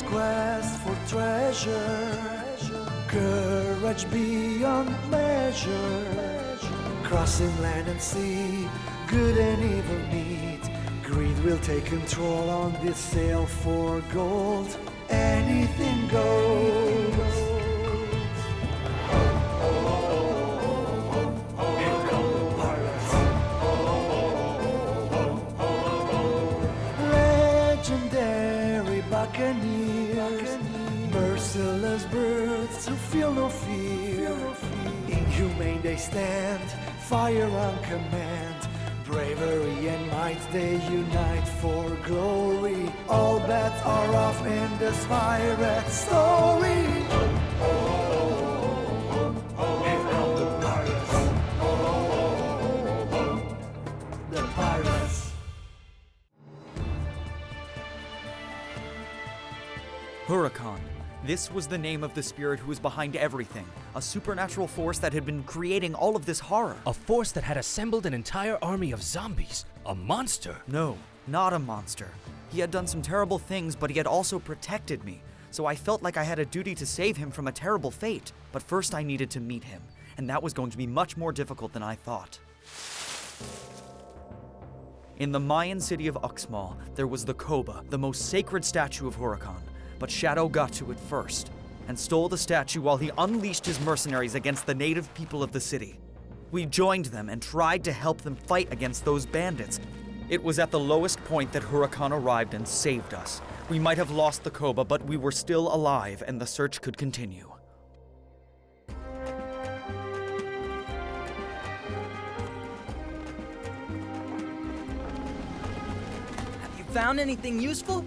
hero's quest for treasure, courage beyond measure, crossing land and sea, good and evil meet. Greed will take control on this sail for gold. Anything goes. Here come the pirates. Legendary buccaneers, merciless birds who feel no fear. Inhumane they stand, fire on command. Bravery and might they unite for glory. All bets are off in this pirate story. Here come the pirates. The pirates. Huracan. This was the name of the spirit who was behind everything, a supernatural force that had been creating all of this horror. A force that had assembled an entire army of zombies. A monster. No, not a monster. He had done some terrible things, but he had also protected me, so I felt like I had a duty to save him from a terrible fate. But first I needed to meet him, and that was going to be much more difficult than I thought. In the Mayan city of Uxmal, there was the Koba, the most sacred statue of Huracan. But Shadow got to it first, and stole the statue while he unleashed his mercenaries against the native people of the city. We joined them and tried to help them fight against those bandits. It was at the lowest point that Huracan arrived and saved us. We might have lost the Koba, but we were still alive, and the search could continue. Have you found anything useful?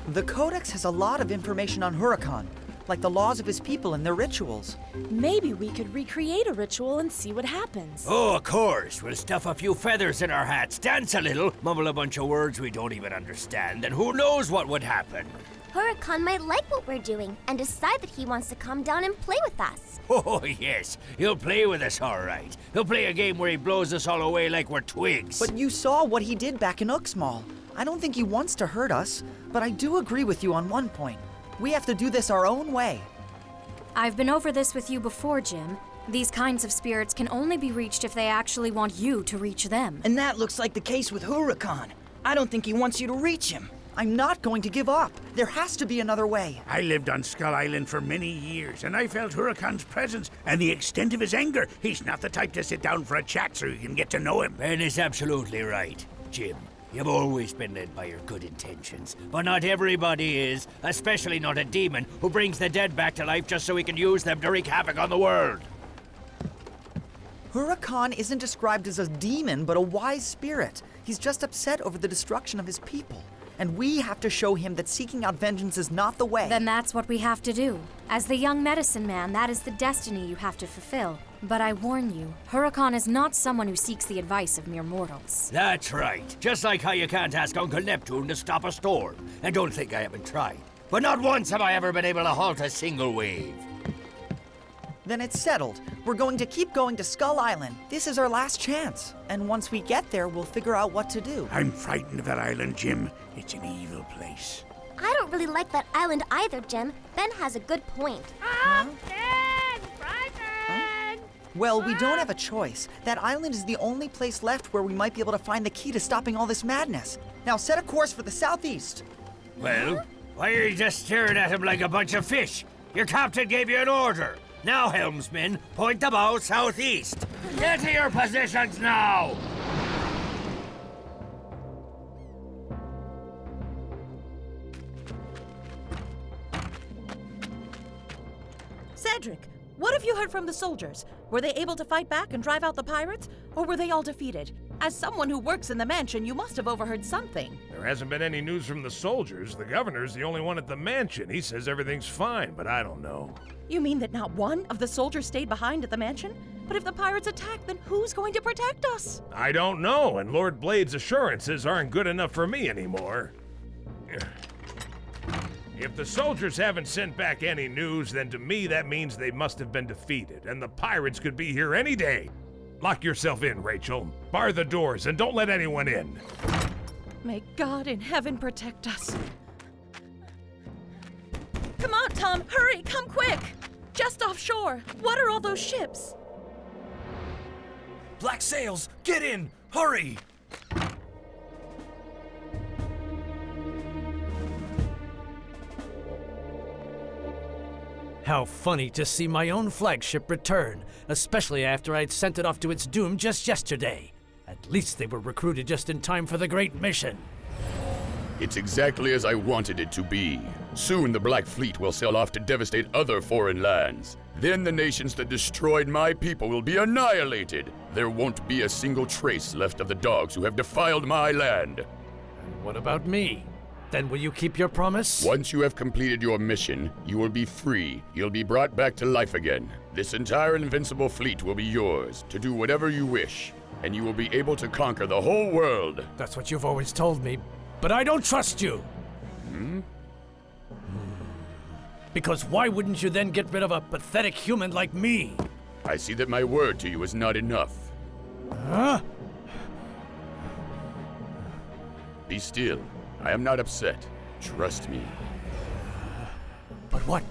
The Codex has a lot of information on Huracan, like the laws of his people and their rituals. Maybe we could recreate a ritual and see what happens. Oh, of course. We'll stuff a few feathers in our hats, dance a little, mumble a bunch of words we don't even understand, and who knows what would happen. Huracan might like what we're doing and decide that he wants to come down and play with us. Oh, yes. He'll play with us, all right. He'll play a game where he blows us all away like we're twigs. But you saw what he did back in Uxmal. I don't think he wants to hurt us, but I do agree with you on one point. We have to do this our own way. I've been over this with you before, Jim. These kinds of spirits can only be reached if they actually want you to reach them. And that looks like the case with Huracan. I don't think he wants you to reach him. I'm not going to give up. There has to be another way. I lived on Skull Island for many years, and I felt Huracan's presence and the extent of his anger. He's not the type to sit down for a chat so you can get to know him. Ben is absolutely right, Jim. You've always been led by your good intentions, but not everybody is, especially not a demon who brings the dead back to life just so he can use them to wreak havoc on the world. Huracan isn't described as a demon, but a wise spirit. He's just upset over the destruction of his people. And we have to show him that seeking out vengeance is not the way. Then that's what we have to do. As the young medicine man, that is the destiny you have to fulfill. But I warn you, Huracan is not someone who seeks the advice of mere mortals. That's right. Just like how you can't ask Uncle Neptune to stop a storm. And don't think I haven't tried. But not once have I ever been able to halt a single wave. Then it's settled. We're going to keep going to Skull Island. This is our last chance. And once we get there, we'll figure out what to do. I'm frightened of that island, Jim. It's an evil place. I don't really like that island either, Jim. Ben has a good point. Well, we don't have a choice. That island is the only place left where we might be able to find the key to stopping all this madness. Now set a course for the southeast. Well, why are you just staring at him like a bunch of fish? Your captain gave you an order. Now, helmsmen, point the bow southeast. Get to your positions now! Cedric, what have you heard from the soldiers? Were they able to fight back and drive out the pirates, or were they all defeated? As someone who works in the mansion, you must have overheard something. There hasn't been any news from the soldiers. The governor's the only one at the mansion. He says everything's fine, but I don't know. You mean that not one of the soldiers stayed behind at the mansion? But if the pirates attack, then who's going to protect us? I don't know, and Lord Blade's assurances aren't good enough for me anymore. If the soldiers haven't sent back any news, then to me that means they must have been defeated, and the pirates could be here any day. Lock yourself in, Rachel. Bar the doors and don't let anyone in. May God in heaven protect us. Come on, Tom, hurry, come quick! Just offshore. What are all those ships? Black sails! Get in! Hurry! How funny to see my own flagship return, especially after I'd sent it off to its doom just yesterday. At least they were recruited just in time for the great mission. It's exactly as I wanted it to be. Soon the Black Fleet will sail off to devastate other foreign lands. Then the nations that destroyed my people will be annihilated. There won't be a single trace left of the dogs who have defiled my land. And what about me? Then will you keep your promise? Once you have completed your mission, you will be free. You'll be brought back to life again. This entire invincible fleet will be yours to do whatever you wish, and you will be able to conquer the whole world. That's what you've always told me, but I don't trust you. Because why wouldn't you then get rid of a pathetic human like me? I see that my word to you is not enough. Huh? Be still. I am not upset. Trust me. But what?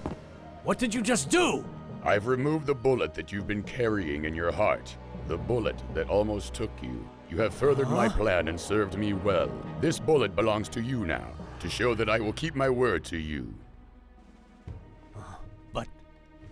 What did you just do? I've removed the bullet that you've been carrying in your heart. The bullet that almost took you. You have furthered my plan and served me well. This bullet belongs to you now, to show that I will keep my word to you.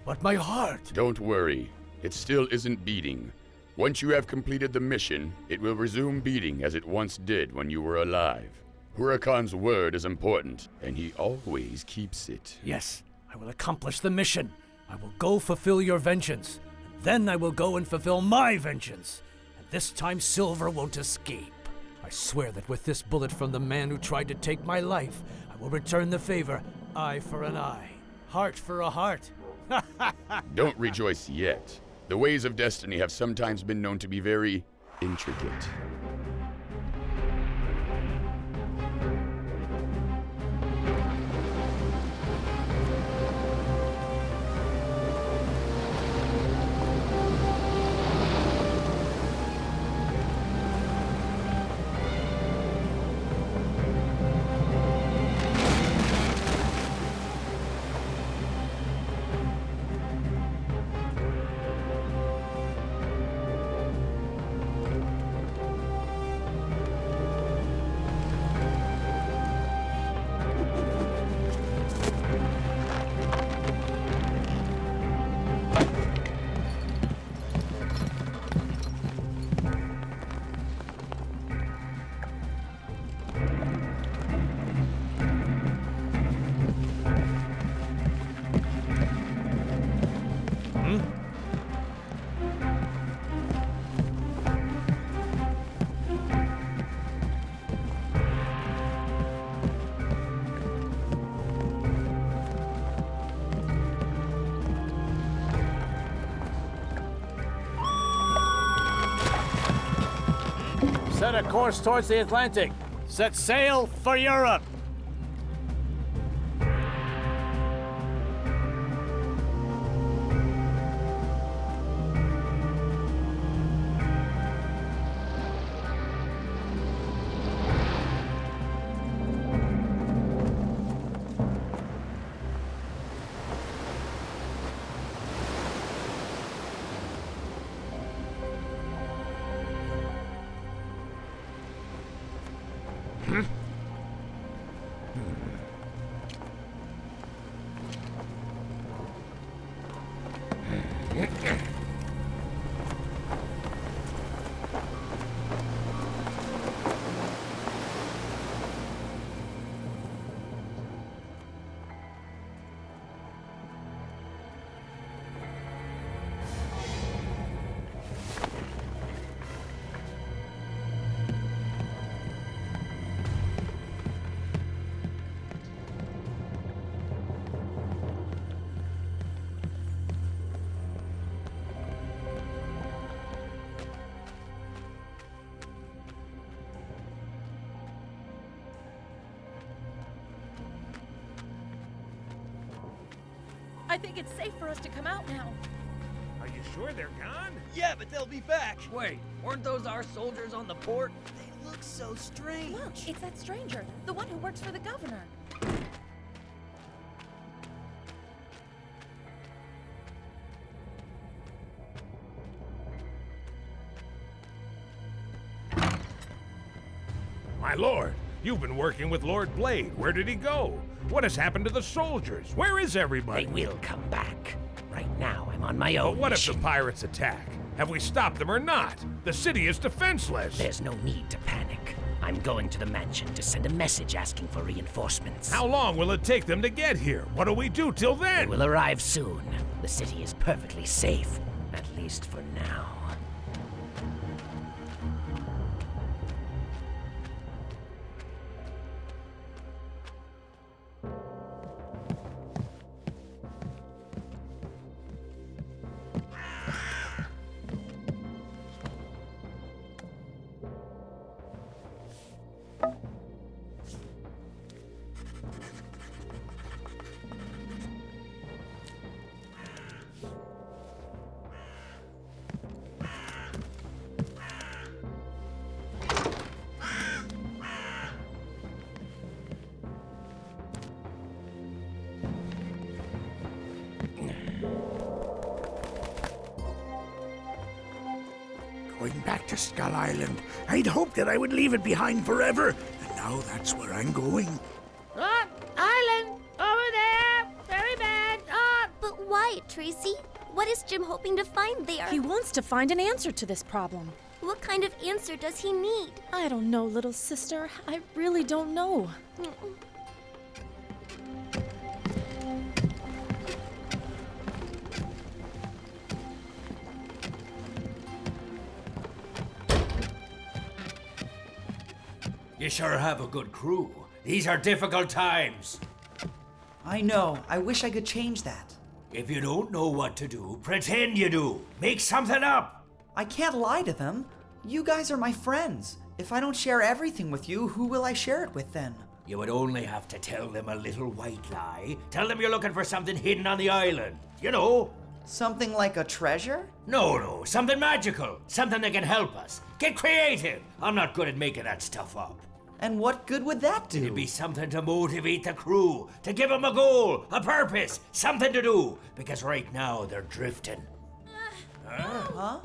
But my heart... Don't worry. It still isn't beating. Once you have completed the mission, it will resume beating as it once did when you were alive. Huracan's word is important, and he always keeps it. Yes, I will accomplish the mission. I will go fulfill your vengeance. And then I will go and fulfill my vengeance. And this time Silver won't escape. I swear that with this bullet from the man who tried to take my life, I will return the favor, eye for an eye, heart for a heart. Don't rejoice yet. The ways of destiny have sometimes been known to be very intricate. Set a course towards the Atlantic. Set sail for Europe. I think it's safe for us to come out now. Are you sure they're gone? Yeah, but they'll be back. Wait, weren't those our soldiers on the port? They look so strange. Look, it's that stranger, the one who works for the governor. My lord, you've been working with Lord Blade. Where did he go? What has happened to the soldiers? Where is everybody? They will come back. Right now, I'm on my own But what mission. if the pirates attack? Have we stopped them or not? The city is defenseless. There's no need to panic. I'm going to the mansion to send a message asking for reinforcements. How long will it take them to get here? What do we do till then? They will arrive soon. The city is perfectly safe, at least for now. Going back to Skull Island. I'd hoped that I would leave it behind forever, and now that's where I'm going. Island! Over there! Very bad! But why, Tracy? What is Jim hoping to find there? He wants to find an answer to this problem. What kind of answer does he need? I don't know, little sister. I really don't know. You sure have a good crew. These are difficult times. I know. I wish I could change that. If you don't know what to do, pretend you do. Make something up. I can't lie to them. You guys are my friends. If I don't share everything with you, who will I share it with then? You would only have to tell them a little white lie. Tell them you're looking for something hidden on the island. You know. Something like a treasure? No, something magical. Something that can help us. Get creative. I'm not good at making that stuff up. And what good would that do? It'd be something to motivate the crew, to give them a goal, a purpose, something to do. Because right now they're drifting. Huh?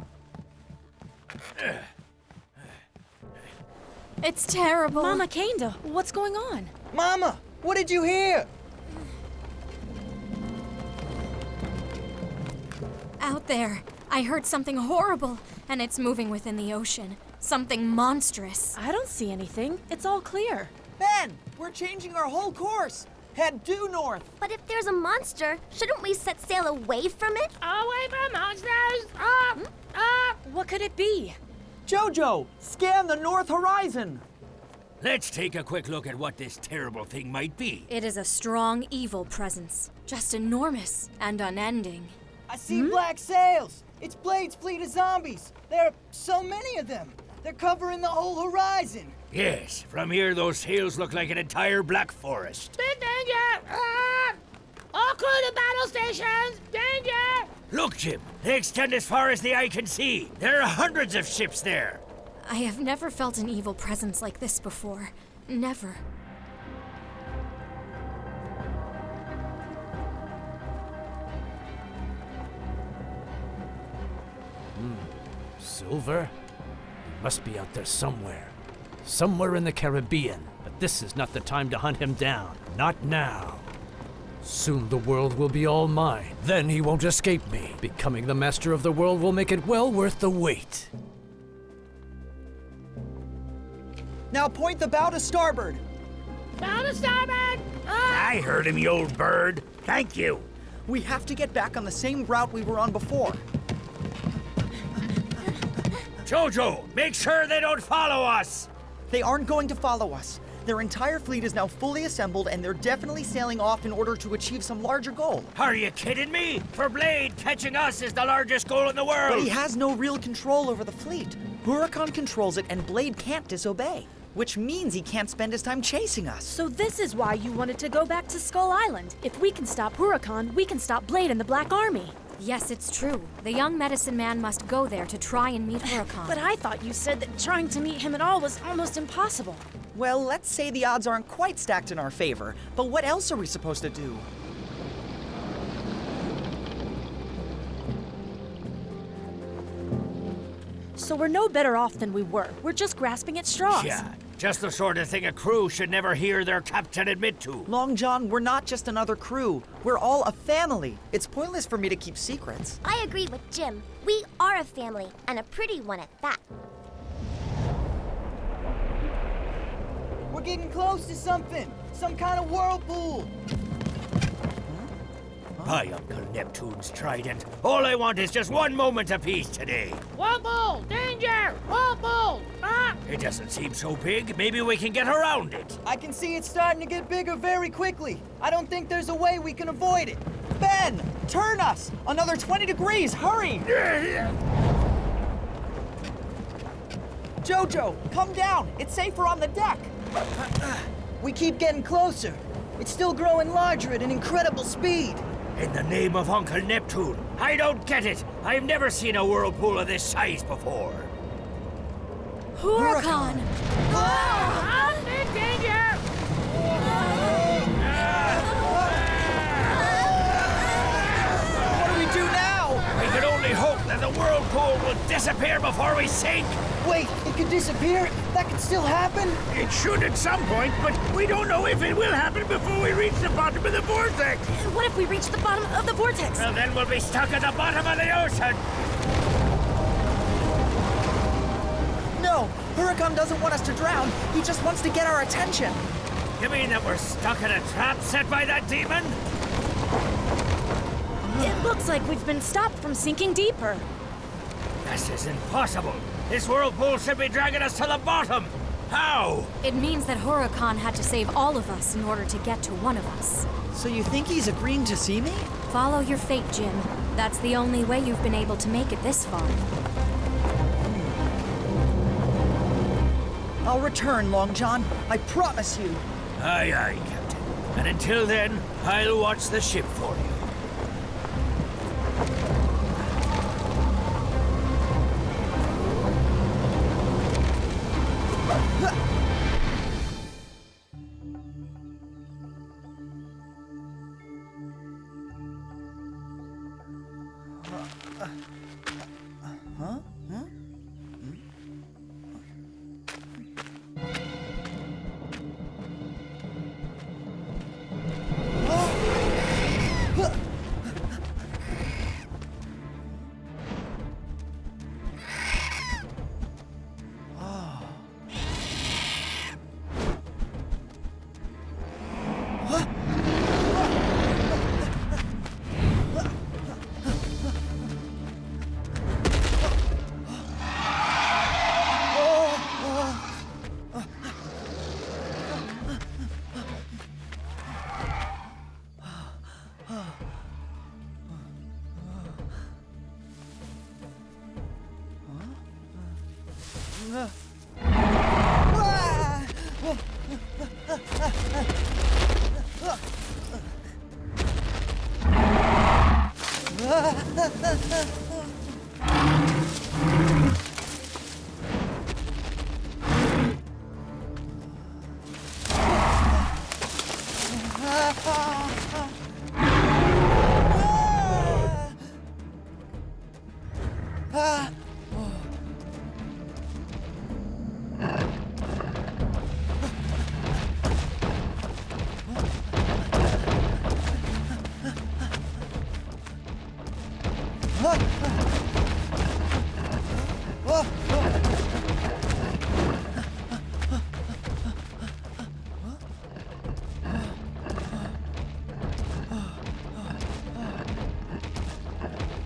It's terrible. Mama Kenda, what's going on? Mama, what did you hear? Out there, I heard something horrible, and it's moving within the ocean. Something monstrous. I don't see anything. It's all clear. Ben, we're changing our whole course. Head due north. But if there's a monster, shouldn't we set sail away from it? Away from monsters! What could it be? Jojo, scan the north horizon. Let's take a quick look at what this terrible thing might be. It is a strong evil presence, just enormous and unending. I see black sails. It's Blade's fleet of zombies. There are so many of them. They're covering the whole horizon. Yes, from here those sails look like an entire black forest. Big danger! All crew to battle stations! Danger! Look, Jim, they extend as far as the eye can see. There are hundreds of ships there. I have never felt an evil presence like this before. Never. Silver? He must be out there somewhere. Somewhere in the Caribbean. But this is not the time to hunt him down. Not now. Soon the world will be all mine. Then he won't escape me. Becoming the master of the world will make it well worth the wait. Now point the bow to starboard. Bow to starboard! I heard him, you old bird. Thank you. We have to get back on the same route we were on before. Jojo, make sure they don't follow us! They aren't going to follow us. Their entire fleet is now fully assembled, and they're definitely sailing off in order to achieve some larger goal. Are you kidding me? For Blade, catching us is the largest goal in the world! But he has no real control over the fleet. Huracan controls it, and Blade can't disobey. Which means he can't spend his time chasing us. So this is why you wanted to go back to Skull Island. If we can stop Huracan, we can stop Blade and the Black Army. Yes, it's true. The young medicine man must go there to try and meet Huracan. But I thought you said that trying to meet him at all was almost impossible. Well, let's say the odds aren't quite stacked in our favor, but what else are we supposed to do? So we're no better off than we were. We're just grasping at straws. Yeah, Just the sort of thing a crew should never hear their captain admit to. Long John, we're not just another crew. We're all a family. It's pointless for me to keep secrets. I agree with Jim. We are a family, and a pretty one at that. We're getting close to something. Some kind of whirlpool. By Uncle Neptune's trident, all I want is just one moment of peace today. Whirlpool! Danger! Whirlpool! Ah! It doesn't seem so big. Maybe we can get around it. I can see it starting to get bigger very quickly. I don't think there's a way we can avoid it. Ben, turn us! Another 20 degrees, hurry! Jojo, come down. It's safer on the deck. We keep getting closer. It's still growing larger at an incredible speed. In the name of Uncle Neptune, I don't get it. I've never seen a whirlpool of this size before. Huracan! Ah! Big danger! What do we do now? We can only hope that the whirlpool will disappear before we sink. Wait, it could disappear? That could still happen? It should at some point, but we don't know if it will happen before we reach the bottom of the vortex. What if we reach the bottom of the vortex? Well, then we'll be stuck at the bottom of the ocean. No, Huracan doesn't want us to drown. He just wants to get our attention. You mean that we're stuck in a trap set by that demon? It looks like we've been stopped from sinking deeper. This is impossible. This whirlpool should be dragging us to the bottom. How? It means that Huracan had to save all of us in order to get to one of us. So you think he's agreeing to see me? Follow your fate, Jim. That's the only way you've been able to make it this far. I'll return, Long John. I promise you. Aye, aye, Captain. And until then, I'll watch the ship for you.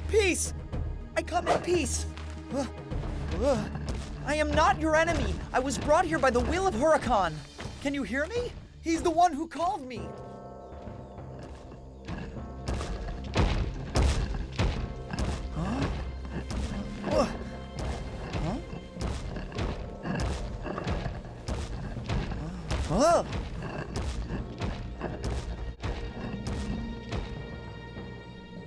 Peace! I come in peace. I am not your enemy. I was brought here by the will of Huracan. Can you hear me? He's the one who called me. Huh? Huh? Oh!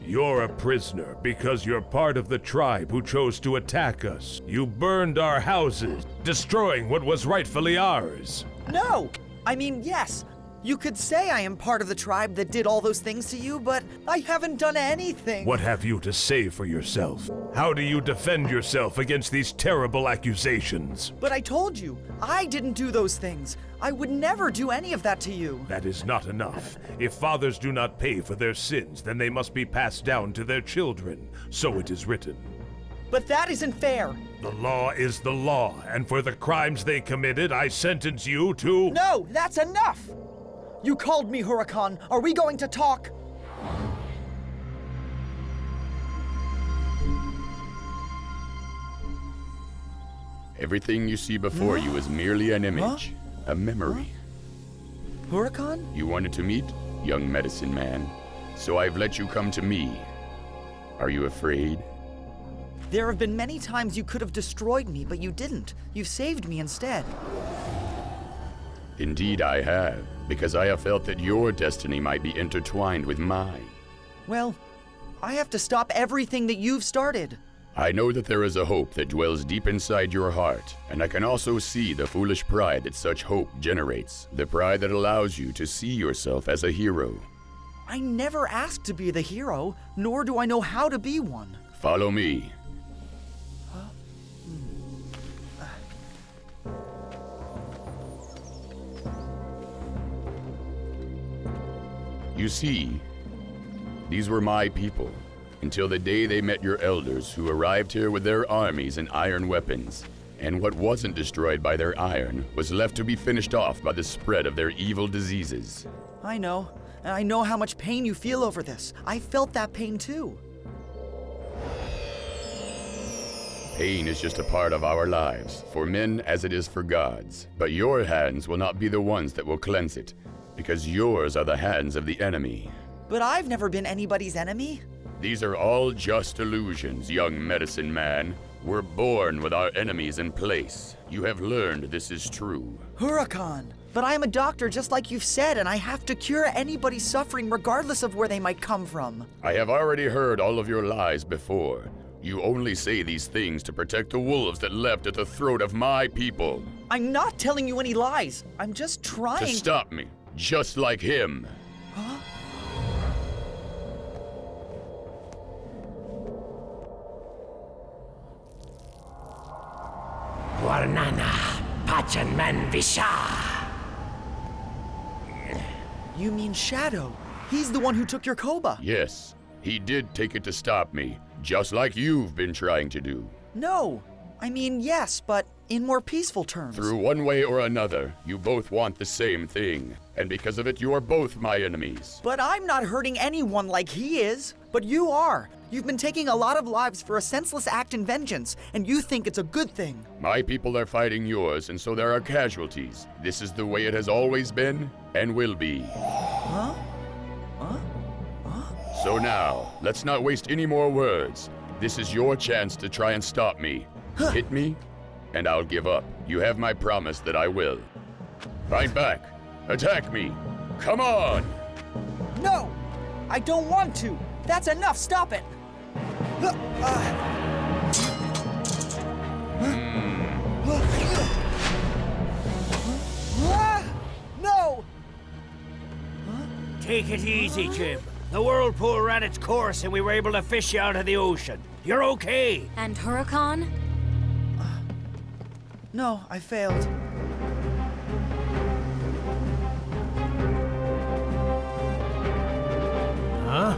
You're a prisoner because you're part of the tribe who chose to attack us. You burned our houses, destroying what was rightfully ours. No! I mean, yes. You could say I am part of the tribe that did all those things to you, but I haven't done anything. What have you to say for yourself? How do you defend yourself against these terrible accusations? But I told you, I didn't do those things. I would never do any of that to you. That is not enough. If fathers do not pay for their sins, then they must be passed down to their children. So it is written. But that isn't fair. The law is the law, and for the crimes they committed, I sentence you to... No, that's enough! You called me Huracan. Are we going to talk? Everything you see before you is merely an image, a memory. Huracan? You wanted to meet, young medicine man, so I've let you come to me. Are you afraid? There have been many times you could have destroyed me, but you didn't. You've saved me instead. Indeed I have, because I have felt that your destiny might be intertwined with mine. Well, I have to stop everything that you've started. I know that there is a hope that dwells deep inside your heart, and I can also see the foolish pride that such hope generates, the pride that allows you to see yourself as a hero. I never asked to be the hero, nor do I know how to be one. Follow me. You see, these were my people, until the day they met your elders who arrived here with their armies and iron weapons. And what wasn't destroyed by their iron was left to be finished off by the spread of their evil diseases. I know. And I know how much pain you feel over this. I felt that pain too. Pain is just a part of our lives, for men as it is for gods. But your hands will not be the ones that will cleanse it, because yours are the hands of the enemy. But I've never been anybody's enemy. These are all just illusions, young medicine man. We're born with our enemies in place. You have learned this is true. Huracan! But I am a doctor just like you've said, and I have to cure anybody's suffering regardless of where they might come from. I have already heard all of your lies before. You only say these things to protect the wolves that leapt at the throat of my people. I'm not telling you any lies. I'm just trying to stop me, just like him. Huh? Warnana Pachanman Visha. You mean Shadow? He's the one who took your Koba. Yes, he did take it to stop me, just like you've been trying to do. No, I mean yes, but in more peaceful terms. Through one way or another, you both want the same thing, and because of it, you are both my enemies. But I'm not hurting anyone like he is. But you are. You've been taking a lot of lives for a senseless act in vengeance, and you think it's a good thing. My people are fighting yours, and so there are casualties. This is the way it has always been, and will be. Huh? Huh? Huh? So now, let's not waste any more words. This is your chance to try and stop me. Hit me, and I'll give up. You have my promise that I will. Fight back. Attack me. Come on! No! I don't want to! That's enough! Stop it! No! Take it easy, Jim. The whirlpool ran its course and we were able to fish you out of the ocean. You're okay. And Huracan? No, I failed. Huh?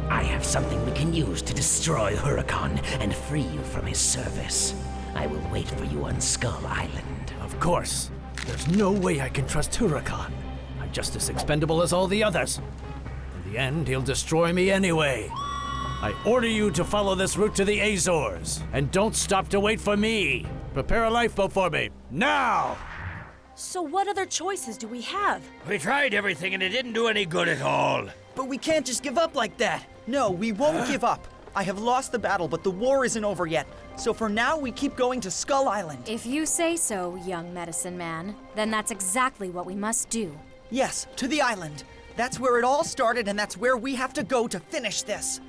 I have something we can use to destroy Huracan and free you from his service. I will wait for you on Skull Island. Of course. There's no way I can trust Huracan. I'm just as expendable as all the others. In the end, he'll destroy me anyway. I order you to follow this route to the Azores. And don't stop to wait for me. Prepare a lifeboat for me. Now! So what other choices do we have? We tried everything and it didn't do any good at all. But we can't just give up like that. No, we won't give up. I have lost the battle, but the war isn't over yet. So for now, we keep going to Skull Island. If you say so, young medicine man, then that's exactly what we must do. Yes, to the island. That's where it all started, and that's where we have to go to finish this.